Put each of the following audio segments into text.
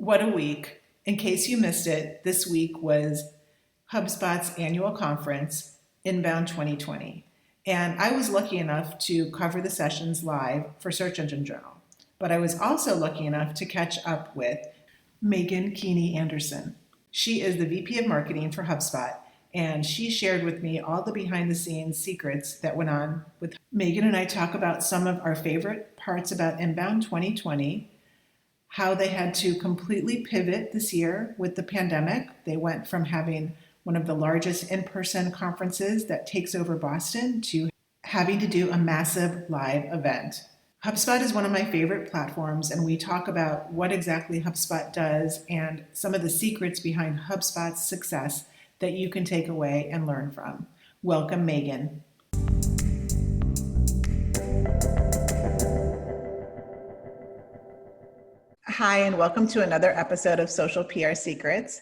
What a week. In case you missed it, this week was HubSpot's annual conference, Inbound 2020. And I was lucky enough to cover the sessions live for Search Engine Journal. But I was also lucky enough to catch up with Meghan Keaney Anderson. She is the VP of Marketing for HubSpot, and she shared with me all the behind the scenes secrets that went on with Meghan. And I talk about some of our favorite parts about Inbound 2020, how they had to completely pivot this year with the pandemic. They went from having one of the largest in-person conferences that takes over Boston to having to do a massive live event. HubSpot is one of my favorite platforms, and we talk about what exactly HubSpot does and some of the secrets behind HubSpot's success that you can take away and learn from. Welcome, Meghan. Hi, and welcome to another episode of Social PR Secrets.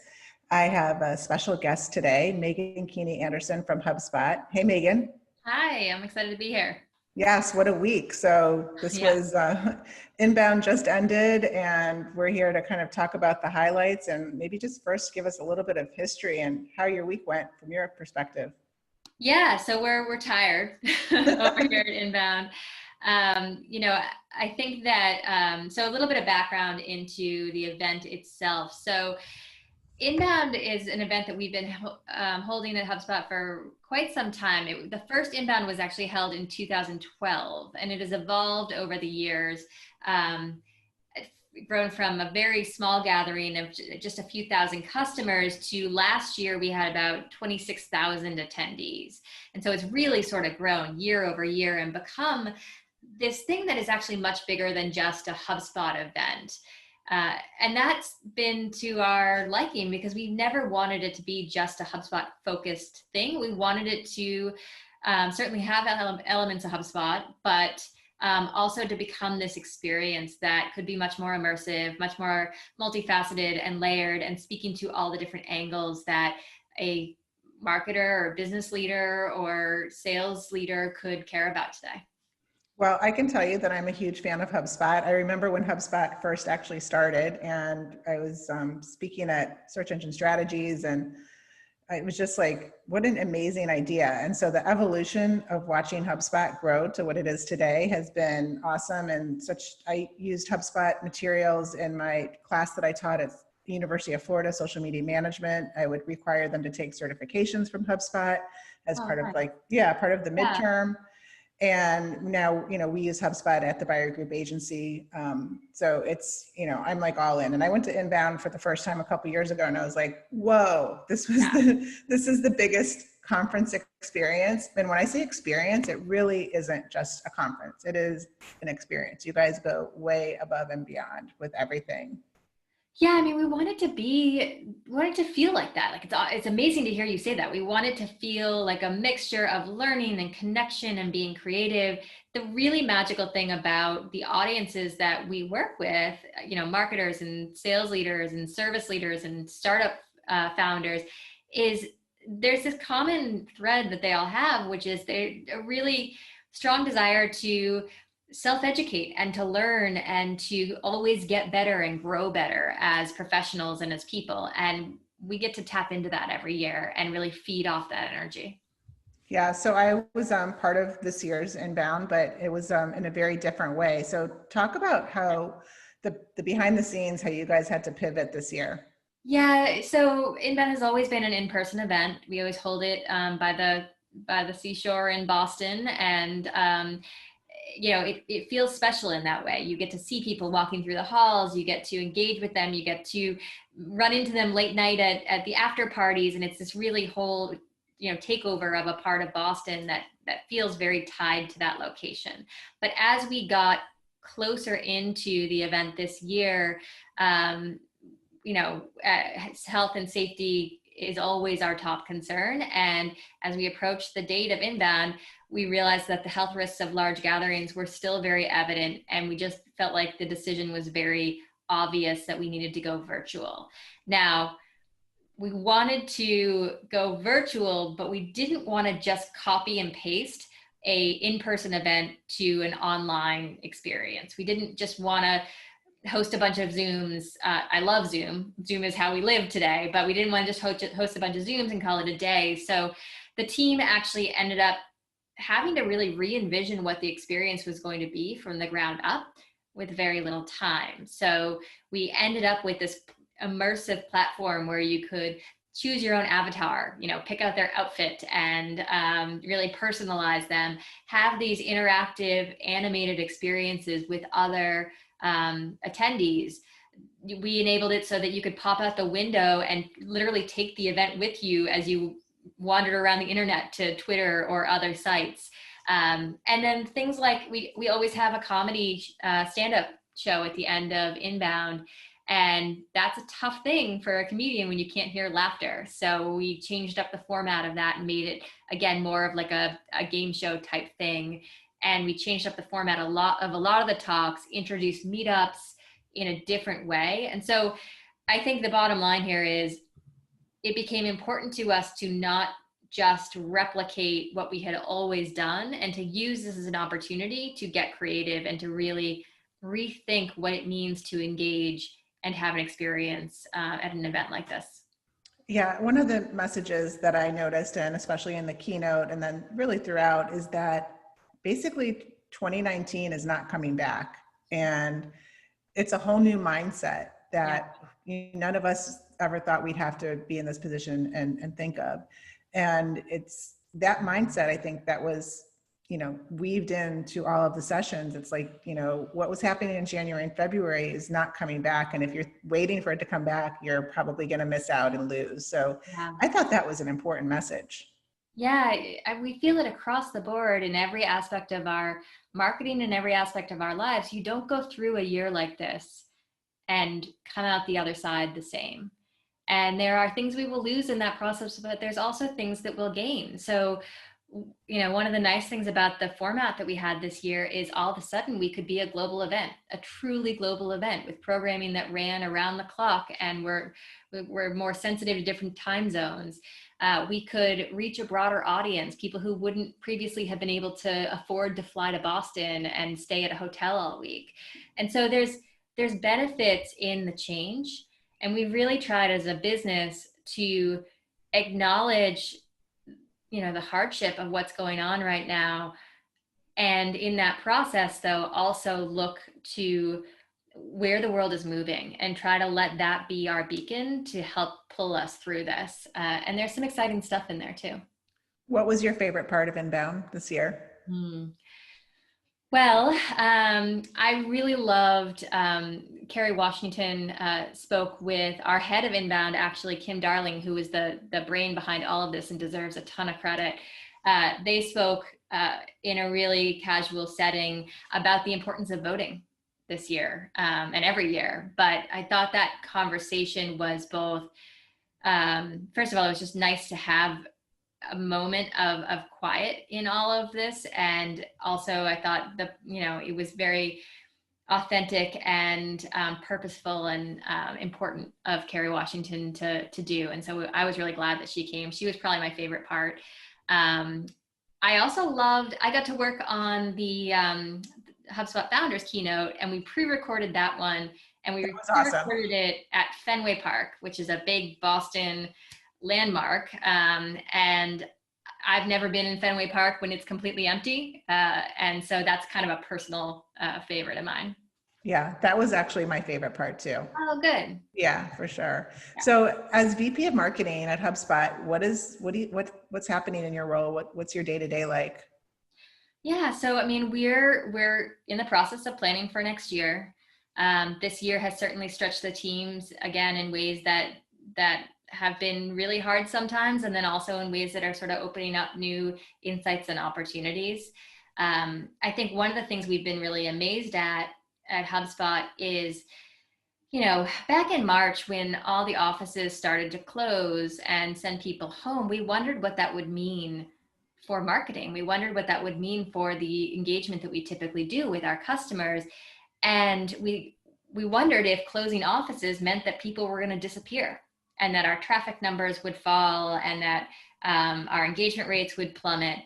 I have a special guest today, Meghan Keaney Anderson from HubSpot. Hey, Meghan. Hi, I'm excited to be here. Yes, what a week. So this was Inbound just ended, and we're here to kind of talk about the highlights and maybe just first give us a little bit of history and how your week went from your perspective. Yeah, so we're tired over here at Inbound. I think that, so a little bit of background into the event itself. So Inbound is an event that we've been holding at HubSpot for quite some time. The first Inbound was actually held in 2012, and it has evolved over the years, grown from a very small gathering of just a few thousand customers to last year we had about 26,000 attendees. And so it's really sort of grown year over year and become this thing that is actually much bigger than just a HubSpot event. And that's been to our liking because we never wanted it to be just a HubSpot focused thing. We wanted it to certainly have elements of HubSpot, but also to become this experience that could be much more immersive, much more multifaceted and layered, and speaking to all the different angles that a marketer or business leader or sales leader could care about today. Well, I can tell you that I'm a huge fan of HubSpot. I remember when HubSpot first actually started, and I was speaking at Search Engine Strategies, and it was just like, what an amazing idea. And so the evolution of watching HubSpot grow to what it is today has been awesome. And I used HubSpot materials in my class that I taught at the University of Florida, social media management. I would require them to take certifications from HubSpot as part of the midterm. And now, we use HubSpot at the Buyer Group Agency. So it's, I'm like all in. And I went to Inbound for the first time a couple years ago, and I was like, whoa, this is the biggest conference experience. And when I say experience, it really isn't just a conference. It is an experience. You guys go way above and beyond with everything. Yeah, I mean, we wanted to feel like that. Like it's amazing to hear you say that. We wanted to feel like a mixture of learning and connection and being creative. The really magical thing about the audiences that we work with, marketers and sales leaders and service leaders and startup founders, is there's this common thread that they all have, which is a really strong desire to self-educate and to learn and to always get better and grow better as professionals and as people. And we get to tap into that every year and really feed off that energy. Yeah, so I was part of this year's Inbound, but it was in a very different way. So talk about how the behind the scenes, how you guys had to pivot this year. Yeah, so Inbound has always been an in-person event. We always hold it by the seashore in Boston, and it feels special in that way. You get to see people walking through the halls, you get to engage with them, you get to run into them late night at the after parties, and it's this really whole takeover of a part of Boston that feels very tied to that location. But as we got closer into the event this year, health and safety is always our top concern. And as we approached the date of Inbound, we realized that the health risks of large gatherings were still very evident. And we just felt like the decision was very obvious that we needed to go virtual. Now, we wanted to go virtual, but we didn't want to just copy and paste a in-person event to an online experience. We didn't just want to host a bunch of Zooms. I love Zoom. Zoom is how we live today, but we didn't want to just host a bunch of Zooms and call it a day. So the team actually ended up having to really re-envision what the experience was going to be from the ground up with very little time. So we ended up with this immersive platform where you could choose your own avatar, pick out their outfit and really personalize them, have these interactive animated experiences with other attendees. We enabled it so that you could pop out the window and literally take the event with you as you wandered around the internet to Twitter or other sites. And then things like we always have a comedy stand-up show at the end of Inbound. And that's a tough thing for a comedian when you can't hear laughter. So we changed up the format of that and made it, again, more of like a game show type thing. And we changed up the format a lot of the talks, introduced meetups in a different way. And so I think the bottom line here is it became important to us to not just replicate what we had always done and to use this as an opportunity to get creative and to really rethink what it means to engage and have an experience at an event like this. Yeah, one of the messages that I noticed, and especially in the keynote and then really throughout, is that basically 2019 is not coming back. And it's a whole new mindset that none of us ever thought we'd have to be in this position and think of. And it's that mindset, I think, that was weaved into all of the sessions. It's like, what was happening in January and February is not coming back. And if you're waiting for it to come back, you're probably going to miss out and lose. So I thought that was an important message. Yeah, we feel it across the board in every aspect of our marketing and every aspect of our lives. You don't go through a year like this and come out the other side the same. And there are things we will lose in that process, but there's also things that we'll gain. So one of the nice things about the format that we had this year is all of a sudden we could be a global event, a truly global event with programming that ran around the clock and we're more sensitive to different time zones. We could reach a broader audience, people who wouldn't previously have been able to afford to fly to Boston and stay at a hotel all week. And so there's benefits in the change. And we really tried as a business to acknowledge the hardship of what's going on right now. And in that process, though, also look to where the world is moving and try to let that be our beacon to help pull us through this. And there's some exciting stuff in there too. What was your favorite part of Inbound this year? Well, I really loved Kerry Washington spoke with our head of Inbound, actually, Kim Darling, who is the brain behind all of this and deserves a ton of credit. They spoke in a really casual setting about the importance of voting this year and every year. But I thought that conversation was both, first of all, it was just nice to have a moment of quiet in all of this. And also I thought it was very authentic and purposeful and important of Kerry Washington to do. And so I was really glad that she came. She was probably my favorite part. I also I got to work on the HubSpot Founders keynote, and we pre-recorded that one, and we pre-recorded it at Fenway Park, which is a big Boston landmark. And I've never been in Fenway Park when it's completely empty. And so that's kind of a personal favorite of mine. Yeah, that was actually my favorite part too. Oh, good. Yeah, for sure. Yeah. So as VP of marketing at HubSpot, what's happening in your role? What's your day-to-day like? Yeah, so I mean, we're in the process of planning for next year. This year has certainly stretched the teams again in ways that have been really hard sometimes, and then also in ways that are sort of opening up new insights and opportunities. I think one of the things we've been really amazed at HubSpot is, back in March when all the offices started to close and send people home, we wondered what that would mean for marketing. We wondered what that would mean for the engagement that we typically do with our customers. And we wondered if closing offices meant that people were going to disappear, and that our traffic numbers would fall, and that our engagement rates would plummet.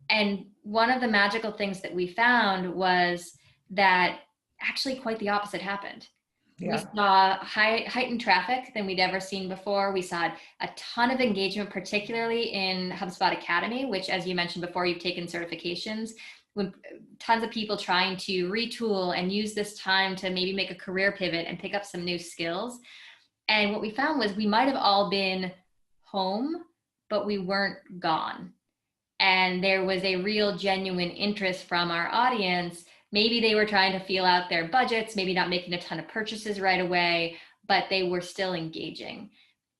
And one of the magical things that we found was that actually quite the opposite happened. We Yeah. saw heightened traffic than we'd ever seen before. We saw a ton of engagement, particularly in HubSpot Academy, which, as you mentioned before, you've taken certifications. With tons of people trying to retool and use this time to maybe make a career pivot and pick up some new skills. And what we found was we might have all been home, but we weren't gone. And there was a real genuine interest from our audience. Maybe they were trying to feel out their budgets, maybe not making a ton of purchases right away, but they were still engaging.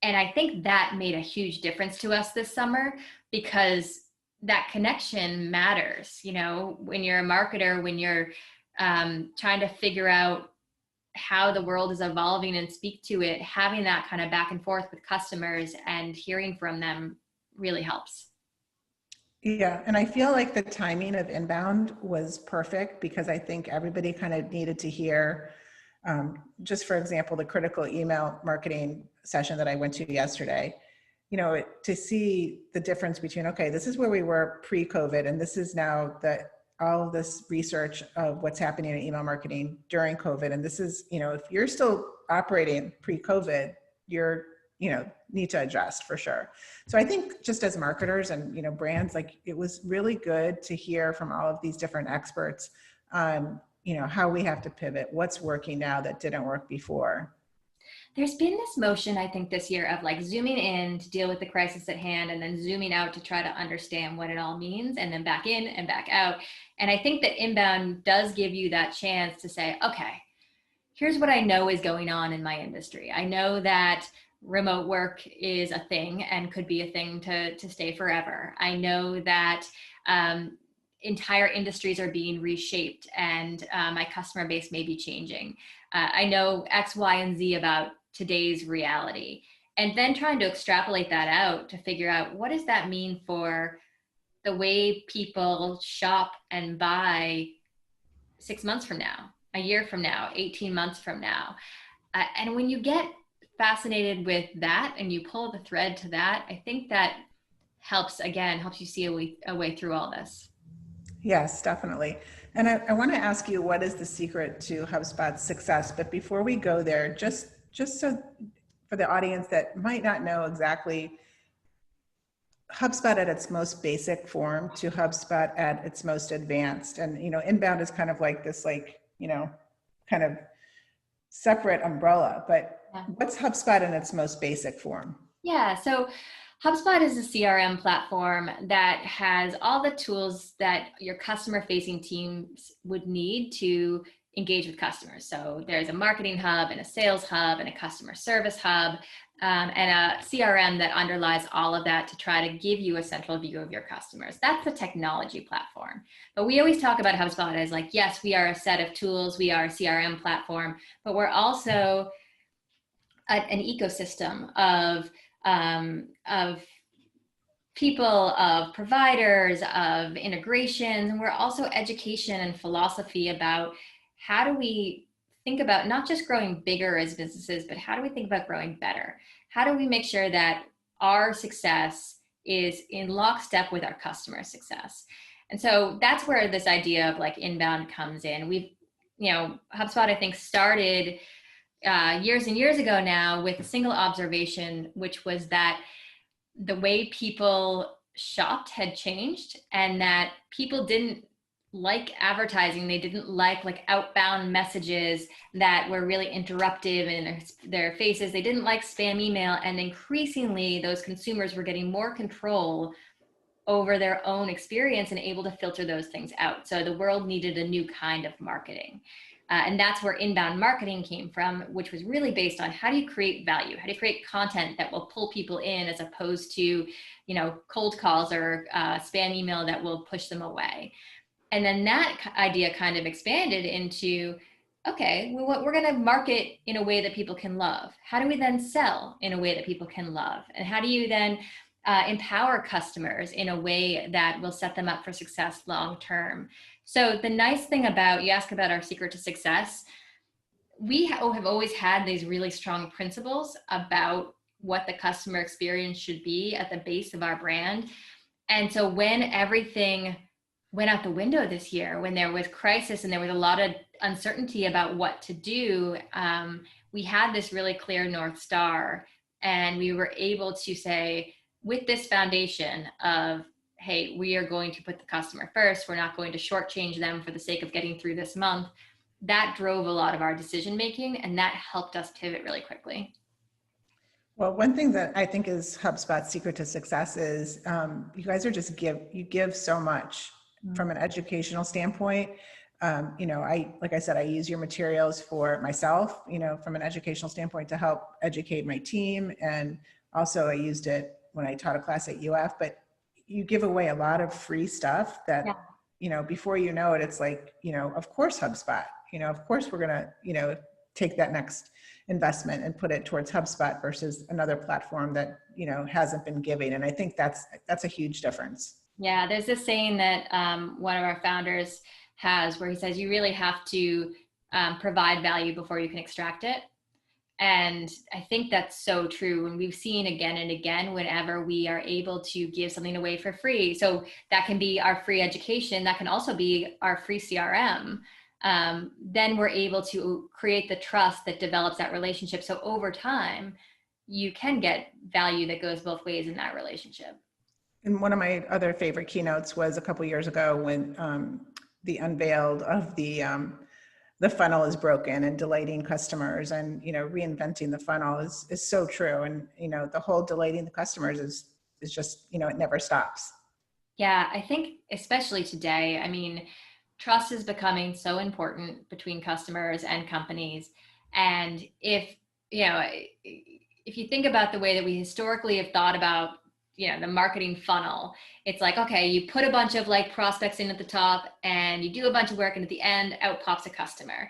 And I think that made a huge difference to us this summer, because that connection matters. You know, when you're a marketer, when you're trying to figure out how the world is evolving and speak to it, having that kind of back and forth with customers and hearing from them really helps. Yeah, and I feel like the timing of inbound was perfect, because I think everybody kind of needed to hear, just for example, the critical email marketing session that I went to yesterday, you know, to see the difference between, okay, this is where we were pre-COVID, and this is now all of this research of what's happening in email marketing during COVID. And this is, you know, if you're still operating pre-COVID, you're, you know, need to adjust for sure. So I think just as marketers and, you know, brands, like, it was really good to hear from all of these different experts on, you know, how we have to pivot, what's working now that didn't work before. There's been this motion, I think, this year of like zooming in to deal with the crisis at hand, and then zooming out to try to understand what it all means, and then back in and back out. And I think that inbound does give you that chance to say, okay, here's what I know is going on in my industry. I know that remote work is a thing and could be a thing to stay forever. I know that entire industries are being reshaped, and my customer base may be changing. I know X, Y, and Z about today's reality. And then trying to extrapolate that out to figure out, what does that mean for the way people shop and buy 6 months from now, a year from now, 18 months from now? And when you get fascinated with that and you pull the thread to that, I think that helps you see a way through all this. Yes, definitely. And I want to ask you, what is the secret to HubSpot's success? But before we go there, just so for the audience that might not know exactly HubSpot at its most basic form to HubSpot at its most advanced. And, you know, inbound is kind of like this, like, you know, kind of separate umbrella, but what's HubSpot in its most basic form? Yeah, so HubSpot is a CRM platform that has all the tools that your customer-facing teams would need to engage with customers. So there's a marketing hub and a sales hub and a customer service hub, and a CRM that underlies all of that to try to give you a central view of your customers. That's the technology platform. But we always talk about HubSpot as like, yes, we are a set of tools, we are a CRM platform, but we're also an ecosystem of people, of providers, of integrations, and we're also education and philosophy about how do we think about not just growing bigger as businesses, but how do we think about growing better? How do we make sure that our success is in lockstep with our customer success? And so that's where this idea of like inbound comes in. We've, you know, HubSpot, I think, started years and years ago now with a single observation, which was that the way people shopped had changed, and that people didn't like advertising. They didn't like outbound messages that were really interruptive in their faces. They didn't like spam email. And increasingly, those consumers were getting more control over their own experience and able to filter those things out. So the world needed a new kind of marketing. And that's where inbound marketing came from, which was really based on how do you create value? How do you create content that will pull people in, as opposed to, you know, cold calls or spam email that will push them away? And then that idea kind of expanded into, okay, we're going to market in a way that people can love. How do we then sell in a way that people can love? And how do you then empower customers in a way that will set them up for success long term? So the nice thing about, you ask about our secret to success, we have always had these really strong principles about what the customer experience should be at the base of our brand. And so when everything went out the window this year when there was crisis and there was a lot of uncertainty about what to do. We had this really clear North Star, and we were able to say, with this foundation of, hey, we are going to put the customer first. We're not going to shortchange them for the sake of getting through this month. That drove a lot of our decision making, and that helped us pivot really quickly. Well, one thing that I think is HubSpot's secret to success is you guys are just you give so much from an educational standpoint. Like I said, I use your materials for myself, from an educational standpoint to help educate my team. And also I used it when I taught a class at UF, but you give away a lot of free stuff that, before you know it, it's like, of course HubSpot, of course we're going to, take that next investment and put it towards HubSpot versus another platform that, hasn't been giving. And I think that's a huge difference. Yeah, there's this saying that one of our founders has where he says, you really have to provide value before you can extract it. And I think that's so true. And we've seen again and again, whenever we are able to give something away for free. So that can be our free education. That can also be our free CRM. Then we're able to create the trust that develops that relationship. So over time, you can get value that goes both ways in that relationship. And one of my other favorite keynotes was a couple of years ago when the unveiled of the funnel is broken and delighting customers, and reinventing the funnel is so true. And the whole delighting the customers is just it never stops. Yeah, I think especially today, I mean, trust is becoming so important between customers and companies. And if you think about the way that we historically have thought about the marketing funnel, it's like, okay, you put a bunch of like prospects in at the top and you do a bunch of work, and at the end out pops a customer.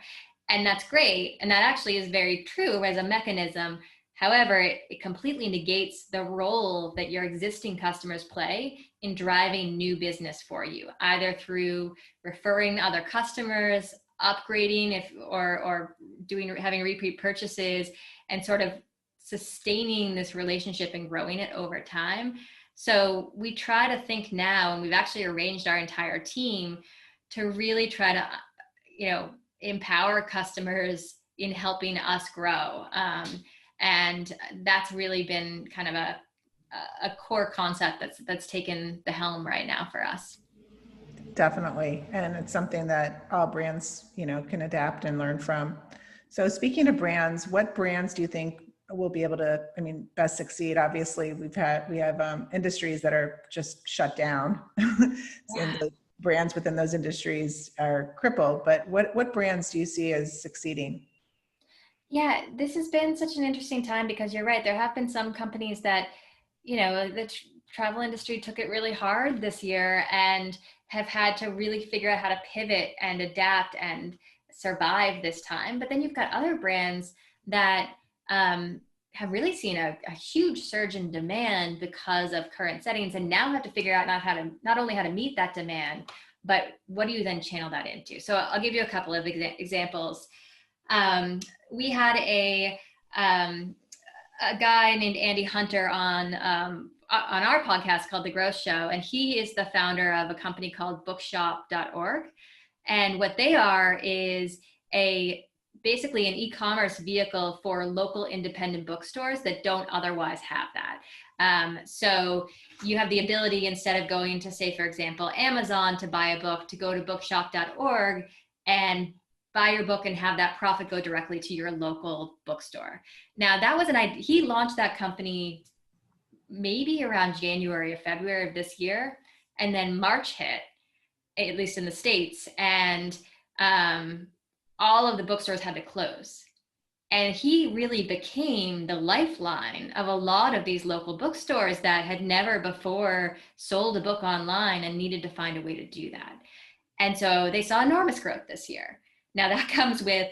And that's great. And that actually is very true as a mechanism. However, it completely negates the role that your existing customers play in driving new business for you, either through referring other customers, upgrading or having repeat purchases, and sort of sustaining this relationship and growing it over time. So we try to think now, and we've actually arranged our entire team to really try to, empower customers in helping us grow. And that's really been kind of a core concept that's taken the helm right now for us. Definitely. And it's something that all brands, can adapt and learn from. So speaking of brands, what brands do you think will be able to, best succeed? Obviously, we have industries that are just shut down. And the brands within those industries are crippled. But what brands do you see as succeeding? Yeah, this has been such an interesting time because you're right. There have been some companies that, the travel industry took it really hard this year and have had to really figure out how to pivot and adapt and survive this time. But then you've got other brands that have really seen a huge surge in demand because of current settings, and now have to figure out not only how to meet that demand, but what do you then channel that into? So I'll give you a couple of examples. We had a guy named Andy Hunter on our podcast called The Growth Show, and he is the founder of a company called bookshop.org. And what they are is basically an e-commerce vehicle for local independent bookstores that don't otherwise have that. So you have the ability, instead of going to, say, for example, Amazon to buy a book, to go to bookshop.org and buy your book and have that profit go directly to your local bookstore. Now, that was he launched that company maybe around January or February of this year. And then March hit, at least in the States, and all of the bookstores had to close. And he really became the lifeline of a lot of these local bookstores that had never before sold a book online and needed to find a way to do that. And so they saw enormous growth this year. Now that comes with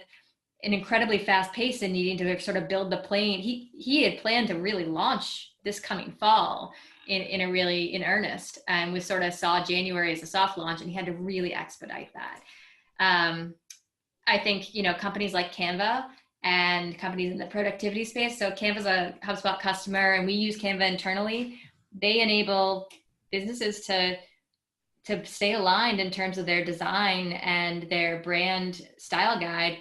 an incredibly fast pace and needing to sort of build the plane. He had planned to really launch this coming fall in earnest, and we sort of saw January as a soft launch, and he had to really expedite that. I think, companies like Canva and companies in the productivity space. So Canva's a HubSpot customer, and we use Canva internally. They enable businesses to to stay aligned in terms of their design and their brand style guide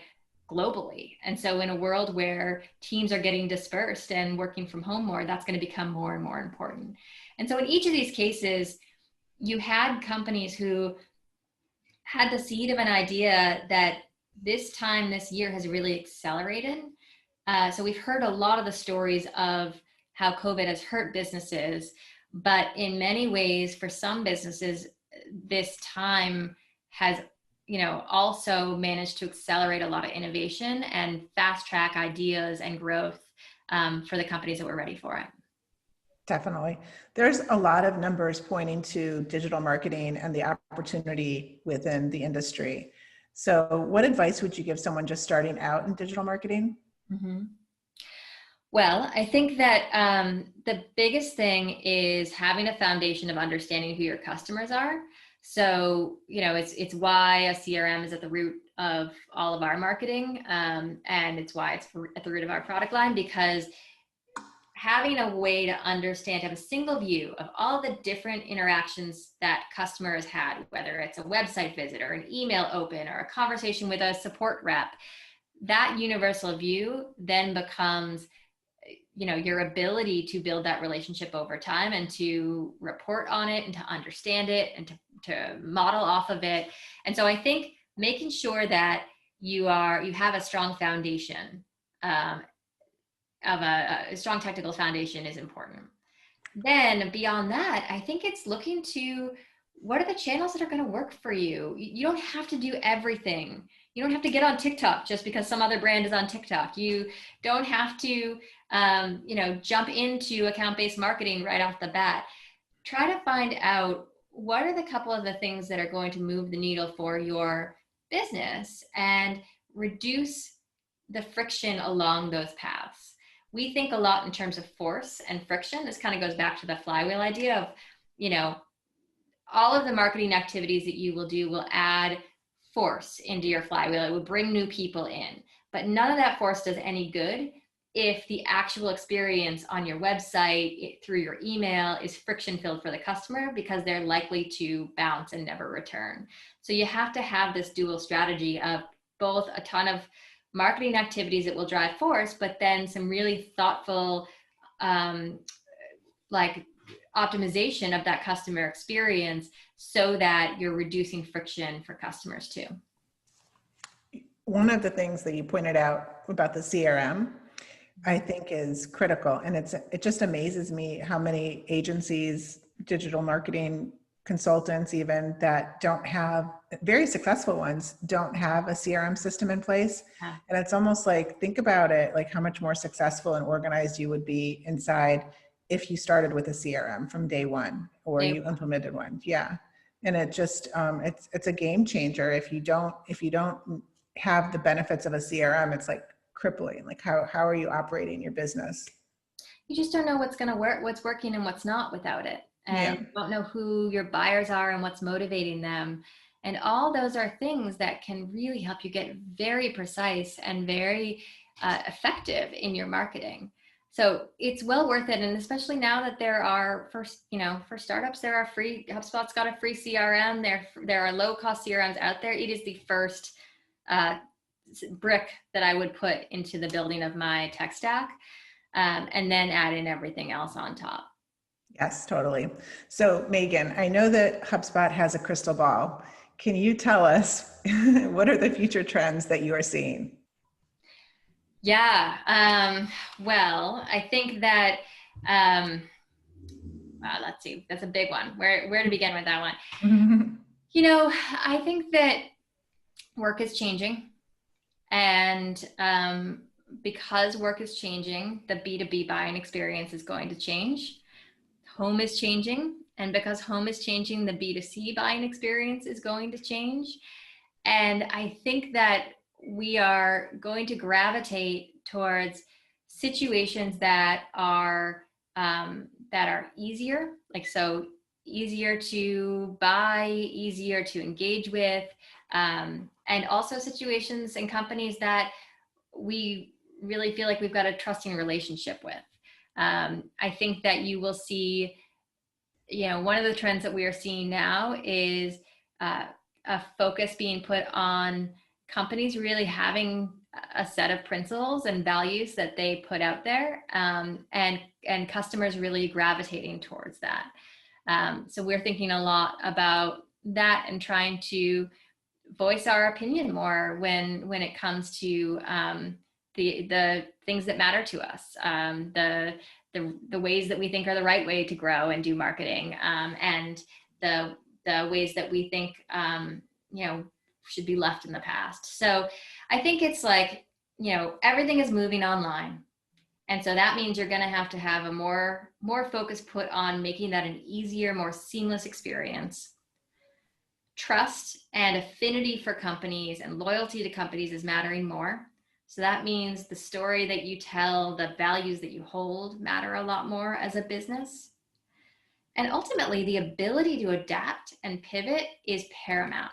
globally. And so in a world where teams are getting dispersed and working from home more, that's going to become more and more important. And so in each of these cases, you had companies who had the seed of an idea that this time this year has really accelerated. So we've heard a lot of the stories of how COVID has hurt businesses, but in many ways, for some businesses, this time has, also managed to accelerate a lot of innovation and fast track ideas and growth for the companies that were ready for it. Definitely. There's a lot of numbers pointing to digital marketing and the opportunity within the industry. So what advice would you give someone just starting out in digital marketing? Mm-hmm. Well, I think that the biggest thing is having a foundation of understanding who your customers are. So, it's why a CRM is at the root of all of our marketing, and it's why it's at the root of our product line, because having a way to understand, have a single view of all the different interactions that customers had, whether it's a website visit or an email open or a conversation with a support rep, that universal view then becomes, your ability to build that relationship over time and to report on it and to understand it and to model off of it. And so I think making sure that you have a strong foundation, of a strong technical foundation is important. Then beyond that, I think it's looking to what are the channels that are going to work for you. You don't have to do everything. You don't have to get on TikTok just because some other brand is on TikTok. You don't have to, jump into account-based marketing right off the bat. Try to find out what are the couple of the things that are going to move the needle for your business and reduce the friction along those paths. We think a lot in terms of force and friction. This kind of goes back to the flywheel idea of, all of the marketing activities that you will do will add force into your flywheel. It will bring new people in, but none of that force does any good if the actual experience on your website through your email is friction filled for the customer, because they're likely to bounce and never return. So you have to have this dual strategy of both a ton of marketing activities that will drive force, but then some really thoughtful, optimization of that customer experience so that you're reducing friction for customers too. One of the things that you pointed out about the CRM, I think is critical. And it just amazes me how many agencies, digital marketing consultants even, that don't have, very successful ones, don't have a CRM system in place. Yeah. And it's almost like, think about it, like how much more successful and organized you would be inside if you started with a CRM from day one, or you implemented one. Yeah. And it just, it's a game changer. If you don't have the benefits of a CRM, it's like crippling. Like how are you operating your business? You just don't know what's going to work, what's working and what's not without it. And you don't know who your buyers are and what's motivating them. And all those are things that can really help you get very precise and very effective in your marketing. So it's well worth it. And especially now that there are, for startups, there are free, HubSpot's got a free CRM. There are low cost CRMs out there. It is the first brick that I would put into the building of my tech stack, and then add in everything else on top. Yes, totally. So Megan, I know that HubSpot has a crystal ball. Can you tell us what are the future trends that you are seeing? Yeah. Well, I think that, let's see, that's a big one. Where to begin with that one? I think that work is changing, and because work is changing, the B2B buying experience is going to change. Home is changing, and because home is changing, the B2C buying experience is going to change. And I think that we are going to gravitate towards situations that are easier, easier to buy, easier to engage with, and also situations and companies that we really feel like we've got a trusting relationship with. I think that you will see one of the trends that we are seeing now is a focus being put on companies really having a set of principles and values that they put out there, and customers really gravitating towards that. So we're thinking a lot about that and trying to voice our opinion more when it comes to the things that matter to us, the ways that we think are the right way to grow and do marketing, and the ways that we think should be left in the past. So I think it's like, everything is moving online. And so that means you're going to have a more focus put on making that an easier, more seamless experience. Trust and affinity for companies and loyalty to companies is mattering more. So that means the story that you tell, the values that you hold matter a lot more as a business. And ultimately, the ability to adapt and pivot is paramount.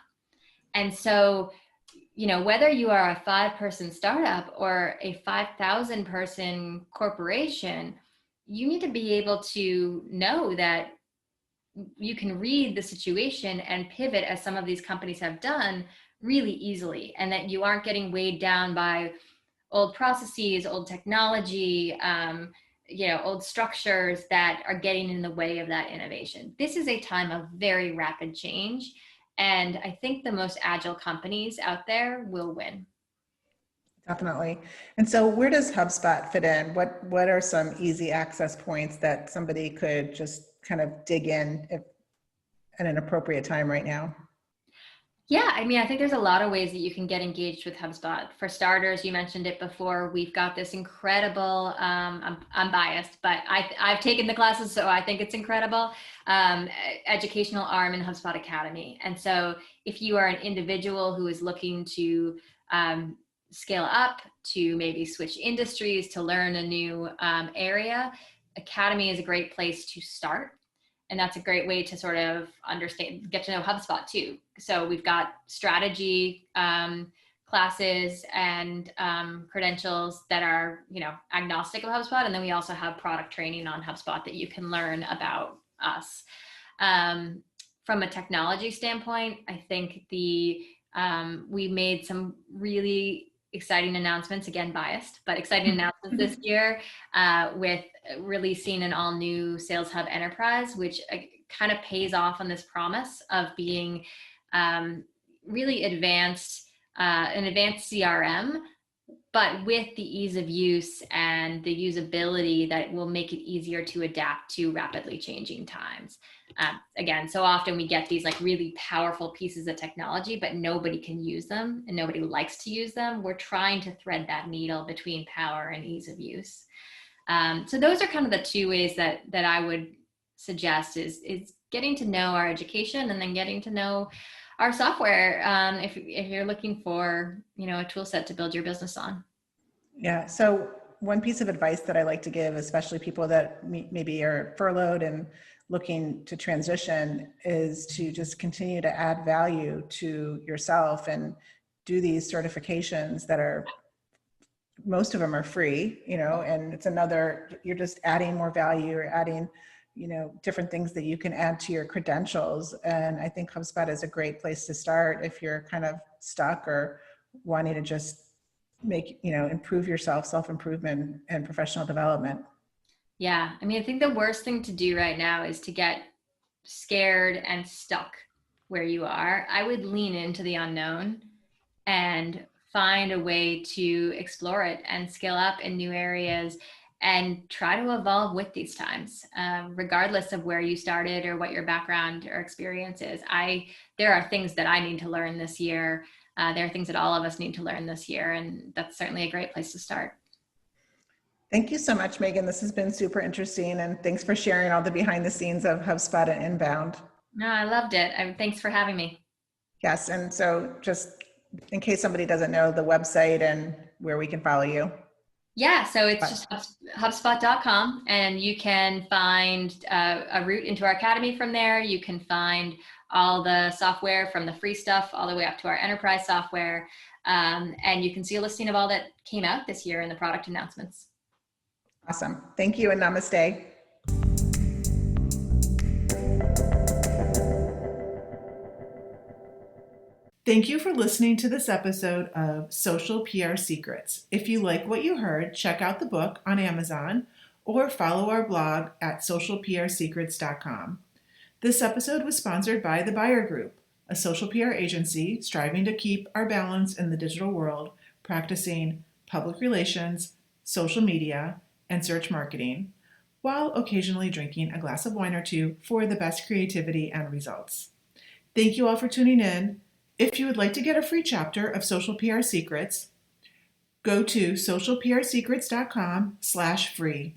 And so, whether you are a 5-person startup or a 5,000-person corporation, you need to be able to know that you can read the situation and pivot, as some of these companies have done, really easily, and that you aren't getting weighed down by old processes, old technology, old structures that are getting in the way of that innovation. This is a time of very rapid change. And I think the most agile companies out there will win. Definitely. And so where does HubSpot fit in? What are some easy access points that somebody could just kind of dig in at an appropriate time right now? Yeah, I think there's a lot of ways that you can get engaged with HubSpot. For starters, you mentioned it before, we've got this incredible, I'm biased, but I've taken the classes, so I think it's incredible, educational arm in HubSpot Academy. And so if you are an individual who is looking to scale up, to maybe switch industries, to learn a new area, Academy is a great place to start. And that's a great way to sort of get to know HubSpot too. So we've got strategy classes and credentials that are, agnostic of HubSpot. And then we also have product training on HubSpot that you can learn about us. From a technology standpoint, I think we made some really exciting announcements, again biased, but exciting announcements this year with releasing an all new Sales Hub Enterprise, which kind of pays off on this promise of being really advanced, an advanced CRM, but with the ease of use and the usability that will make it easier to adapt to rapidly changing times. Again, so often we get these like really powerful pieces of technology, but nobody can use them and nobody likes to use them. We're trying to thread that needle between power and ease of use. So those are kind of the two ways that I would suggest is getting to know our education and then getting to know our software if you're looking for, a tool set to build your business on. Yeah. So one piece of advice that I like to give, especially people that maybe are furloughed and looking to transition, is to just continue to add value to yourself and do these certifications that are, most of them are free, and it's you're just adding more value, you're adding, different things that you can add to your credentials. And I think HubSpot is a great place to start if you're kind of stuck or wanting to just improve yourself, self-improvement and professional development. Yeah. I think the worst thing to do right now is to get scared and stuck where you are. I would lean into the unknown and find a way to explore it and scale up in new areas and try to evolve with these times, regardless of where you started or what your background or experience is. There are things that I need to learn this year. There are things that all of us need to learn this year, and that's certainly a great place to start. Thank you so much, Megan. This has been super interesting, and thanks for sharing all the behind the scenes of HubSpot and Inbound. No, I loved it. Thanks for having me. Yes, and so just in case somebody doesn't know the website and where we can follow you. Yeah, so it's just HubSpot.com, and you can find a route into our academy from there. You can find all the software from the free stuff all the way up to our enterprise software. And you can see a listing of all that came out this year in the product announcements. Awesome. Thank you and namaste. Thank you for listening to this episode of Social PR Secrets. If you like what you heard, check out the book on Amazon or follow our blog at socialprsecrets.com. This episode was sponsored by The Buyer Group, a social PR agency striving to keep our balance in the digital world, practicing public relations, social media, and search marketing, while occasionally drinking a glass of wine or two for the best creativity and results. Thank you all for tuning in. If you would like to get a free chapter of Social PR Secrets, go to socialprsecrets.com/free.